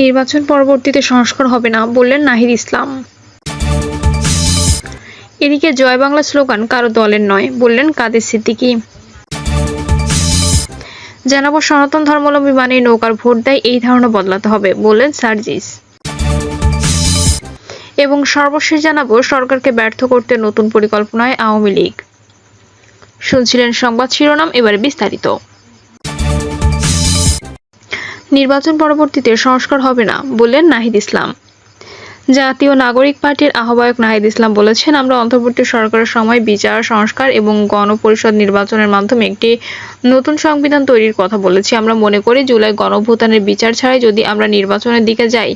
নির্বাচন পরবর্তীতে সংস্কার হবে না বললেন নাহিদ ইসলাম। এদিকে জয় বাংলা স্লোগান কারো দলের নয় বললেন কাদের সিদ্দিকী। জানাবো সনাতন ধর্মাবলম্বী মানে নৌকার ভোট দেয় এই ধারণা বদলাতে হবে বললেন সার্জিস। এবং সর্বশেষ জানাবো সরকারকে ব্যর্থ করতে নতুন পরিকল্পনায় আওয়ামী লীগ। শুনছিলেন সংবাদ শিরোনাম, এবারে বিস্তারিত। নির্বাচন পরবর্তীতে সংস্কার হবে না বললেন নাহিদ ইসলাম। জাতীয় নাগরিক পার্টির আহ্বায়ক নাহিদ ইসলাম বলেছেন, আমরা অন্তর্বর্তী সরকারের সময় বিচার সংস্কার এবং গণপরিষদ নির্বাচনের মাধ্যমে একটি নতুন সংবিধান তৈরির কথা বলেছি। আমরা মনে করি জুলাই গণঅভ্যুত্থানের বিচার ছাড়াই যদি আমরা নির্বাচনের দিকে যাই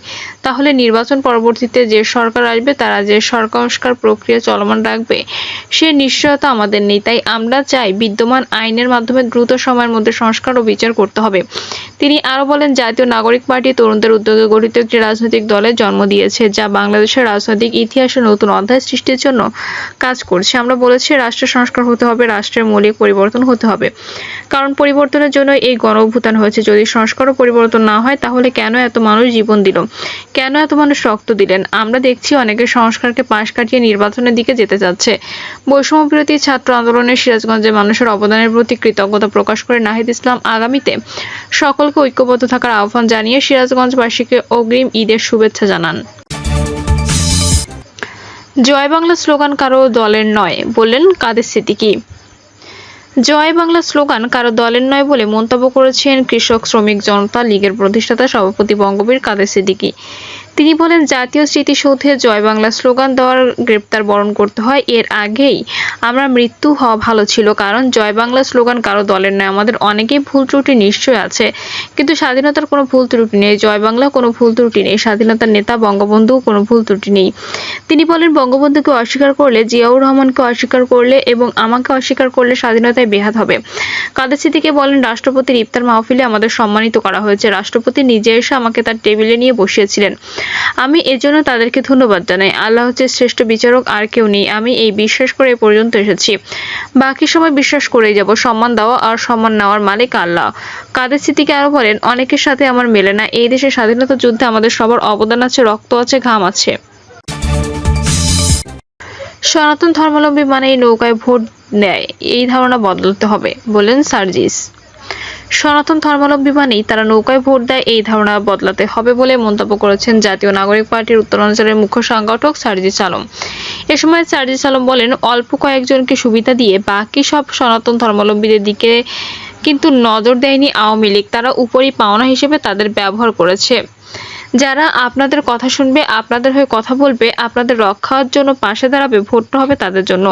তাহলে নির্বাচন পরবর্তীতে যে সরকার আসবে তারা যে সংস্কার প্রক্রিয়া চলমান রাখবে সে নিশ্চয়তা আমাদের নেই। তাই আমরা চাই বিদ্যমান আইনের মাধ্যমে দ্রুত সময়ের মধ্যে সংস্কার ও বিচার করতে হবে। তিনি আরো বলেন, জাতীয় নাগরিক পার্টি তরুণদের উদ্যোগে গঠিত একটি রাজনৈতিক দলের জন্ম দিয়েছে যা বাংলাদেশের রাজনৈতিক ইতিহাসে নতুন অধ্যায় সৃষ্টির জন্য কাজ করছে। আমরা বলেছি রাষ্ট্রের সংস্কার হতে হবে, রাষ্ট্রের মৌলিক পরিবর্তন হতে হবে, কারণ পরিবর্তনের জন্য এই গণঅভ্যুত্থান হয়েছে। যদি সংস্কার ও পরিবর্তন না হয় তাহলে কেন এত মানুষ জীবন দিল, কেন এত মানুষ রক্ত দিলেন? আমরা দেখছি অনেকে সংস্কারকে পাশ কাটিয়ে নির্বাচনের দিকে যেতে যাচ্ছে। বৈষম্য বিরোধী ছাত্র আন্দোলনে সিরাজগঞ্জের মানুষের অবদানের প্রতি কৃতজ্ঞতা প্রকাশ করে নাহিদ ইসলাম আগামীতে সকলকে ঐক্যবদ্ধ থাকার আহ্বান জানিয়ে সিরাজগঞ্জবাসীকে অগ্রিম ঈদের শুভেচ্ছা জানান। জয় বাংলা স্লোগান কারো দলের নয় বললেন কাদের সিদ্দিকী। জয় বাংলা স্লোগান কারো দলের নয় বলে মন্তব্য করেছেন কৃষক শ্রমিক জনতা লীগের প্রতিষ্ঠাতা সভাপতি বঙ্গবীর কাদের সিদ্দিকী। তিনি বলেন, জাতীয় স্মৃতিসৌধে জয় বাংলা স্লোগান দেওয়ার গ্রেপ্তার বরণ করতে হয়। এর আগেই আমরা মৃত্যু হওয়া ভালো ছিল, কারণ জয় বাংলা স্লোগান কারো দলের নয়। আমাদের অনেকেই ভুল ত্রুটি নিশ্চয় আছে, কিন্তু স্বাধীনতার কোনো ভুল ত্রুটি নেই, জয় বাংলা কোনো ভুল ত্রুটি নেই, স্বাধীনতার নেতা বঙ্গবন্ধু কোনো ভুল ত্রুটি নেই। তিনি বলেন, বঙ্গবন্ধুকে অস্বীকার করলে, জিয়াউর রহমানকে অস্বীকার করলে এবং আমাকে অস্বীকার করলে স্বাধীনতায় ব্যাঘাত হবে। কাদের সিদ্দিকী বলেন, রাষ্ট্রপতির ইফতার মাহফিলে আমাদের সম্মানিত করা হয়েছে। রাষ্ট্রপতি নিজে এসে আমাকে তার টেবিলে নিয়ে বসিয়েছিলেন। আমি এজন্য তাদেরকে ধন্যবাদ জানাই। আল্লাহ হচ্ছে শ্রেষ্ঠ বিচারক, আর কেউ নেই। আমি এই বিশ্বাস করে এ পর্যন্ত এসেছি, বাকি সময় বিশ্বাস করেই যাব। সম্মান দেওয়া আর সম্মান নেওয়ার মালিক আল্লাহ। কাদের সিদ্দিকী আরো বলেন, অনেকের সাথে আমার মেলে না। এই দেশের স্বাধীনতা যুদ্ধে আমাদের সবার অবদান আছে, রক্ত আছে, ঘাম আছে। সনাতন ধর্মাবলম্বী মানে নৌকায় ভোট দেয় এই ধারণা বদলাতে হবে বললেন সার্জিস। সনাতন ধর্মাবলম্বী মানেই তারা নৌকায় ভোট দেয় এই ধারণা বদলাতে হবে বলে মন্তব্য করেছেন জাতীয় নাগরিক পার্টির উত্তরাঞ্চলের মুখ্য সংগঠক সার্জিস আলম। এ সময় সার্জিস আলম বলেন, অল্প কয়েকজনকে সুবিধা দিয়ে বাকি সব সনাতন ধর্মাবলম্বীদের দিকে কিন্তু নজর দেয়নি আওয়ামী লীগ। তারা উপরি পাওনা হিসেবে তাদের ব্যবহার করেছে। যারা আপনাদের কথা শুনবে, আপনাদের হয়ে কথা বলবে, আপনাদের রক্ষার জন্য পাশে দাঁড়াবে, ভোটটা হবে তাদের জন্য।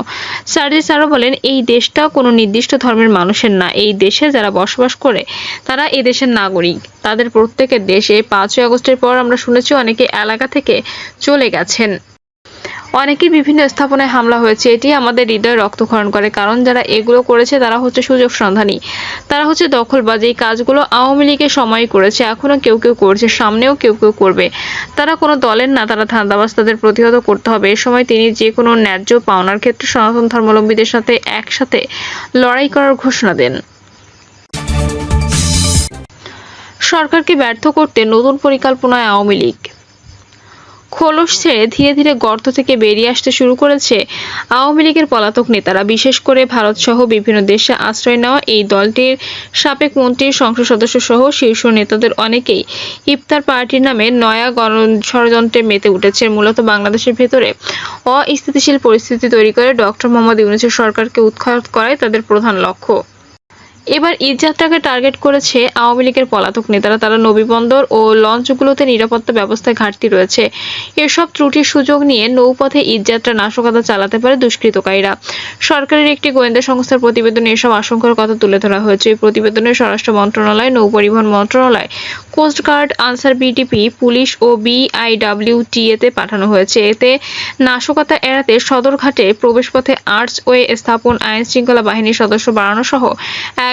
সার্জিস আরো বলেন, এই দেশটা কোনো নির্দিষ্ট ধর্মের মানুষের না। এই দেশে যারা বসবাস করে তারা এই দেশের নাগরিক। তাদের প্রত্যেকের দেশে 5ই আগস্টের পর আমরা শুনেছি অনেকে এলাকা থেকে চলে গেছেন, অনেকের বিভিন্ন স্থাপনায় হামলা হয়েছে। এটি আমাদের হৃদয়ে রক্তক্ষরণ করে, কারণ যারা এগুলো করেছে তারা হচ্ছে সুযোগ সন্ধানী, তারা হচ্ছে দখলবাজ। এই কাজগুলো আওয়ামী লীগের সময় করেছে, এখনো কেউ কেউ করছে, সামনেও কেউ কেউ করবে। তারা কোনো দলের না, তারা ধান্দাবাজ, তাদের প্রতিহত করতে হবে। এ সময় তিনি যে কোনো ন্যায্য পাওনার ক্ষেত্রে সনাতন ধর্মাবলম্বীদের সাথে একসাথে লড়াই করার ঘোষণা দেন। সরকারকে ব্যর্থ করতে নতুন পরিকল্পনায় আওয়ামী লীগ। খোলস ছেড়ে ধীরে ধীরে গর্ত থেকে বেরিয়ে আসতে শুরু করেছে আওয়ামী লীগের পলাতক নেতারা। বিশেষ করে ভারতসহ বিভিন্ন দেশে আশ্রয় নেওয়া এই দলটির সাবেক মন্ত্রী, সংসদ সদস্য সহ শীর্ষ নেতাদের অনেকেই ইফতার পার্টির নামে নয়া ষড়যন্ত্রে মেতে উঠেছে। মূলত বাংলাদেশের ভেতরে অস্থিতিশীল পরিস্থিতি তৈরি করে ডক্টর মোহাম্মদ ইউনূসের সরকারকে উৎখাত করাই তাদের প্রধান লক্ষ্য। এবার ঈদযাত্রাকে টার্গেট করেছে আওয়ামী লীগের পলাতক নেতারা। তারা নবীবন্দর ও লঞ্চগুলোতে নিরাপত্তা ব্যবস্থায় ঘাটতি রয়েছে, এসব ত্রুটির সুযোগ নিয়ে নৌপথে ঈদযাত্রা নাশকতা চালাতে পারে দুষ্কৃতকারীরা। সরকারের একটি গোয়েন্দা সংস্থার প্রতিবেদনে এসব আশঙ্কার কথা তুলে ধরা হয়েছে। এই প্রতিবেদনে স্বরাষ্ট্র মন্ত্রণালয়, নৌ পরিবহন মন্ত্রণালয়, কোস্টগার্ড, আনসার বিডিপি, পুলিশ ও বিআইডব্লিউটিএতে পাঠানো হয়েছে। এতে নাশকতা এড়াতে সদরঘাটে প্রবেশপথে আর্চওয়ে স্থাপন, আইন শৃঙ্খলা বাহিনীর সদস্য বাড়ানো সহ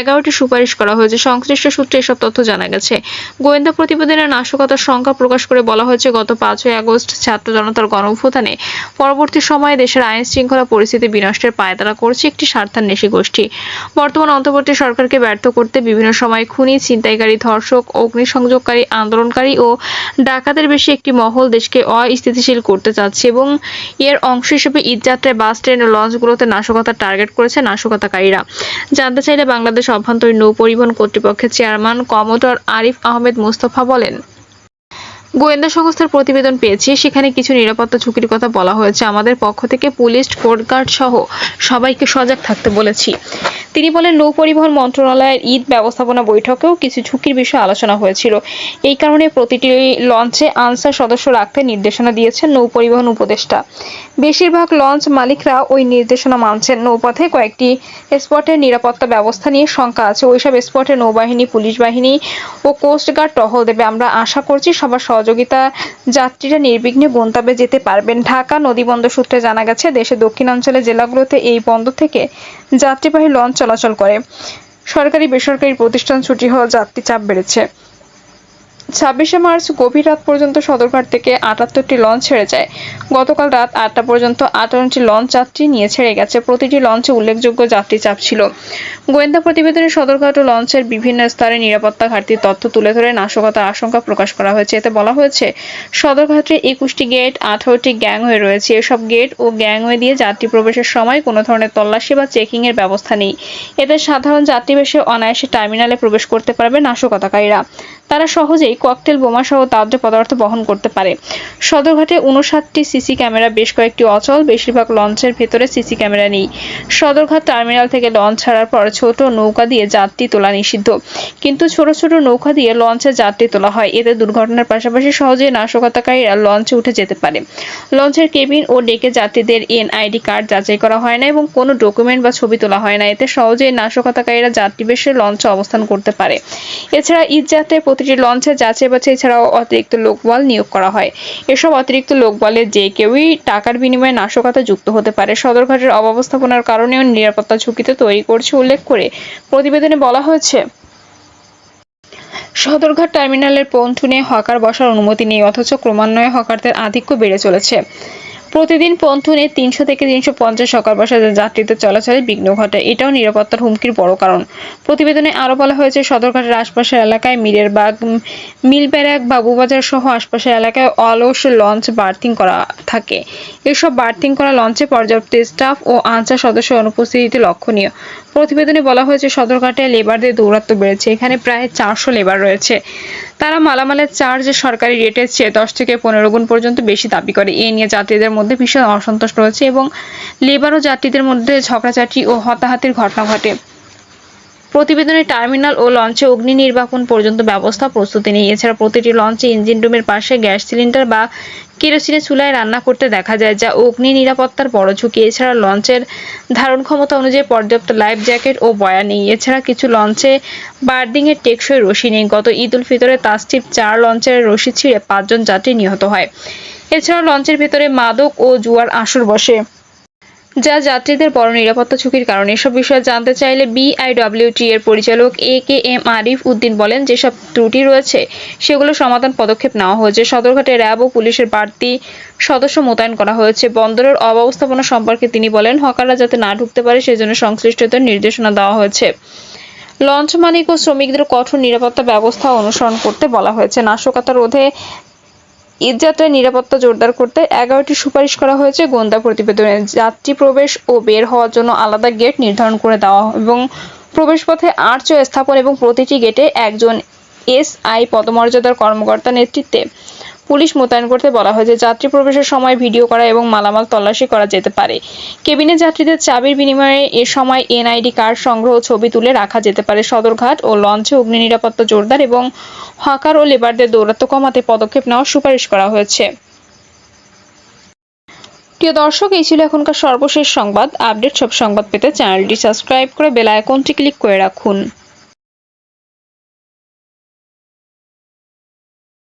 11টি সুপারিশ করা হয়েছে। সংশ্লিষ্ট সূত্রে এসব তথ্য জানা গেছে। গোয়েন্দা প্রতিবেদনে নাশকতার সংখ্যা প্রকাশ করে বলা হয়েছে, গত 5ই আগস্ট ছাত্র জনতার গণঅভ্যুত্থানে পরবর্তী সময়ে দেশের আইন শৃঙ্খলা পরিস্থিতি বিনষ্টের পায়তারা করছে একটি স্বার্থান্বেষী গোষ্ঠী। বর্তমান অন্তর্বর্তী সরকারকে ব্যর্থ করতে বিভিন্ন সময় খুনি, ছিনতাইকারী, ধর্ষক, অগ্নিসংযোগ অভিযোগকারী, আন্দোলনকারী ও ডাকাতের বেশি একটি মহল দেশকে অস্থিতিশীল করতে চাচ্ছে এবং এর অংশ হিসেবে ঈদযাত্রায় বাস, ট্রেন ও লঞ্চগুলোতে নাশকতার টার্গেট করেছে নাশকতাকারীরা। জানতে চাইলে বাংলাদেশ অভ্যন্তরীণ নৌ পরিবহন কর্তৃপক্ষের চেয়ারম্যান কমোডর আরিফ আহমেদ মোস্তফা বলেন, গোয়েন্দা সংস্থার প্রতিবেদন পেয়েছি, সেখানে কিছু নিরাপত্তা ঝুঁকির কথা বলা হয়েছে। আমাদের পক্ষ থেকে পুলিশ, কোস্টগার্ড সহ সবাইকে সজাগ থাকতে বলেছি। তিনি বলেন, নৌ পরিবহন মন্ত্রণালয়ের ঈদ ব্যবস্থাপনা বৈঠকেও কিছু ঝুঁকির বিষয়ে আলোচনা হয়েছিল। এই কারণে প্রতিটি লঞ্চে আনসার সদস্য রাখতে নির্দেশনা দিয়েছেন নৌ পরিবহন উপদেষ্টা। বেশিরভাগ লঞ্চ মালিকরা ওই নির্দেশনা মানছেন। নৌপথে কয়েকটি স্পটের নিরাপত্তা ব্যবস্থা নিয়ে শঙ্কা আছে। ওইসব স্পটে নৌবাহিনী, পুলিশ বাহিনী ও কোস্টগার্ড টহল দেবে। আমরা আশা করছি সবার সহযোগিতা যাত্রীরা নির্বিঘ্নে গন্তব্যে যেতে পারবেন। ঢাকা নদীবন্দর সূত্রে জানা গেছে, দেশের দক্ষিণাঞ্চলের জেলাগুলোতে এই বন্দর থেকে যাত্রীবাহী লঞ্চ চলাচল করে। সরকারি বেসরকারি প্রতিষ্ঠান ছুটি হওয়া যাত্রী চাপ বেড়েছে। 26শে মার্চ গভীর রাত পর্যন্ত সদরঘাট থেকে 78টি লঞ্চ ছেড়ে যায়। গতকাল রাত 8টা পর্যন্ত 58টি লঞ্চ যাত্রী নিয়ে ছেড়ে গেছে। প্রতিটি লঞ্চে উল্লেখযোগ্য যাত্রী চাপ ছিল। গোয়েন্দা প্রতিবেদনে সদরঘাট ও লঞ্চের বিভিন্ন স্তরে নিরাপত্তা ঘাটতির তথ্য তুলে ধরে নাশকতার আশঙ্কা প্রকাশ করা হয়েছে। এতে বলা হয়েছে, সদরঘাটে 21টি গেট, 18টি গ্যাংওয়ে রয়েছে। এসব গেট ও গ্যাংওয়ে দিয়ে যাত্রী প্রবেশের সময় কোনো ধরনের তল্লাশি বা চেকিং এর ব্যবস্থা নেই। এতে সাধারণ যাত্রীবেশে অনায়াসে টার্মিনালে প্রবেশ করতে পারবে নাশকতাকারীরা। তারা সহজেই ককটেল বোমা সহ তাজ্য পদার্থ বহন করতে পারে। সদরঘাটে 59টি সিসি ক্যামেরা, বেশ কয়েকটি অচল। বেশিরভাগ লঞ্চের ভেতরে সিসি ক্যামেরা নেই। সদরঘাট টার্মিনাল থেকে লঞ্চ ছাড়ার পর ছোট নৌকা দিয়ে যাত্রী তোলা নিষিদ্ধ, কিন্তু ছোট ছোট নৌকা দিয়ে লঞ্চে যাত্রী তোলা হয়। এতে দুর্ঘটনার পাশাপাশি সহজেই নাশকতাকারীরা লঞ্চে উঠে যেতে পারে। লঞ্চের কেবিন ও ডেকে যাত্রীদের এনআইডি কার্ড যাচাই করা হয় না এবং কোনো ডকুমেন্ট বা ছবি তোলা হয় না। এতে সহজেই নাশকতাকারীরা যাত্রীবেশে লঞ্চে অবস্থান করতে পারে। এছাড়া ঈদযাত্রায় প্রতিটি লঞ্চে যাচাই বাছাই ছাড়াও অতিরিক্ত লোকবল নিয়োগ করা হয়। এসব অতিরিক্ত লোকবলের যে কেউই টাকার বিনিময়ে নাশকতা যুক্ত হতে পারে। সদরঘাটের অব্যবস্থাপনার কারণেও নিরাপত্তা ঝুঁকিতে তৈরি করছে উল্লেখ করে প্রতিবেদনে বলা হয়েছে, সদরঘাট টার্মিনালের পন্টুনে হকার বসার অনুমতি নেই, অথচ ক্রমান্বয়ে হকারদের আধিক্য বেড়ে চলেছে। প্রতিদিন পন্টুনে 300 থেকে 350 হকার বসা যাত্রীদের চলাচলে বিঘ্ন ঘটে। এটাও নিরাপত্তার হুমকির বড় কারণ। প্রতিবেদনে আরও বলা হয়েছে, সদরঘাটের আশপাশের এলাকায় মিরেরবাগ, মিলব্যারাক, বাবুবাজার সহ আশপাশের এলাকায় অলস লঞ্চ বার্থিং করা থাকে। এসব বার্থিং করা লঞ্চে পর্যাপ্ত স্টাফ ও আনসার সদস্যের অনুপস্থিতি লক্ষণীয়। প্রতিবেদনে বলা হয়েছে, সদরঘাটে লেবারদের দৌরাত্ম্য বেড়েছে। এখানে প্রায় 400 লেবার রয়েছে। তারা মালামালের চার্জ সরকারি রেটের চেয়ে 10 থেকে 15 গুণ পর্যন্ত বেশি দাবি করে। এ নিয়ে যাত্রীদের মধ্যে ভীষণ অসন্তোষ রয়েছে এবং লেবার ও যাত্রীদের মধ্যে ঝগড়াঝাটি ও হাতাহাতির ঘটনা ঘটে। প্রতিবেদনে টার্মিনাল ও লঞ্চে অগ্নি নির্বাপন পর্যন্ত ব্যবস্থা প্রস্তুতি নেই। এছাড়া প্রতিটি লঞ্চে ইঞ্জিন রুমের পাশে গ্যাস সিলিন্ডার বা কেরোসিনের চুলায় রান্না করতে দেখা যায়, যা অগ্নি নিরাপত্তার বড় ঝুঁকি। এছাড়া লঞ্চের ধারণ ক্ষমতা অনুযায়ী পর্যাপ্ত লাইফ জ্যাকেট ও বয়া নেই। এছাড়া কিছু লঞ্চে বার্দিং এর টেকসই রশি নেই। গত ঈদ উল ফিতরে তাসটিপ 4 লঞ্চের রশি ছিঁড়ে 5 জন যাত্রী নিহত হয়। এছাড়া লঞ্চের ভেতরে মাদক ও জুয়ার আসর বসে, যা যাত্রীদের বড় নিরাপত্তা ঝুঁকির কারণ। এসব বিষয়ে জানতে চাইলে বিআইডব্লিউটি এর পরিচালক একেএম আরিফ উদ্দিন বলেন, যেসব ত্রুটি রয়েছে সেগুলো সমাধান পদক্ষেপ নেওয়া হয়েছে। সদরঘাটে র্যাব ও পুলিশের বাড়তি সদস্য মোতায়েন করা হয়েছে। বন্দরের অব্যবস্থাপনা সম্পর্কে তিনি বলেন, হকাররা যাতে না ঢুকতে পারে সেজন্য সংশ্লিষ্টদের নির্দেশনা দেওয়া হয়েছে। লঞ্চ মালিক ও শ্রমিকদের কঠোর নিরাপত্তা ব্যবস্থা অনুসরণ করতে বলা হয়েছে। নাশকতা রোধে ঈদযাত্রায় নিরাপত্তা জোরদার করতে 11টি সুপারিশ করা হয়েছে। গোয়েন্দা প্রতিবেদনে যাত্রী প্রবেশ ও বের হওয়ার জন্য আলাদা গেট নির্ধারণ করে দেওয়া এবং প্রবেশপথে আর্চ স্থাপন এবং প্রতিটি গেটে একজন এসআই পদমর্যাদার কর্মকর্তার নেতৃত্বে পুলিশ মোতায়েন করতে বলা হয়েছে। যাত্রী প্রবেশের সময় ভিডিও করা এবং মালামাল তল্লাশি করা যেতে পারে। কেবিনে যাত্রীদের চাবির বিনিময়ে এ সময় এনআইডি কার্ড সংগ্রহ, ছবি তুলে রাখা যেতে পারে। সদরঘাট ও লঞ্চে অগ্নি নিরাপত্তা জোরদার এবং হকার ও লেবারদের দৌরাত্ম্য কমাতে পদক্ষেপ নেওয়ার সুপারিশ করা হয়েছে। প্রিয় দর্শক, এই ছিল এখনকার সর্বশেষ সংবাদ। আপডেট সব সংবাদ পেতে চ্যানেলটি সাবস্ক্রাইব করে বেল আইকনটি ক্লিক করে রাখুন।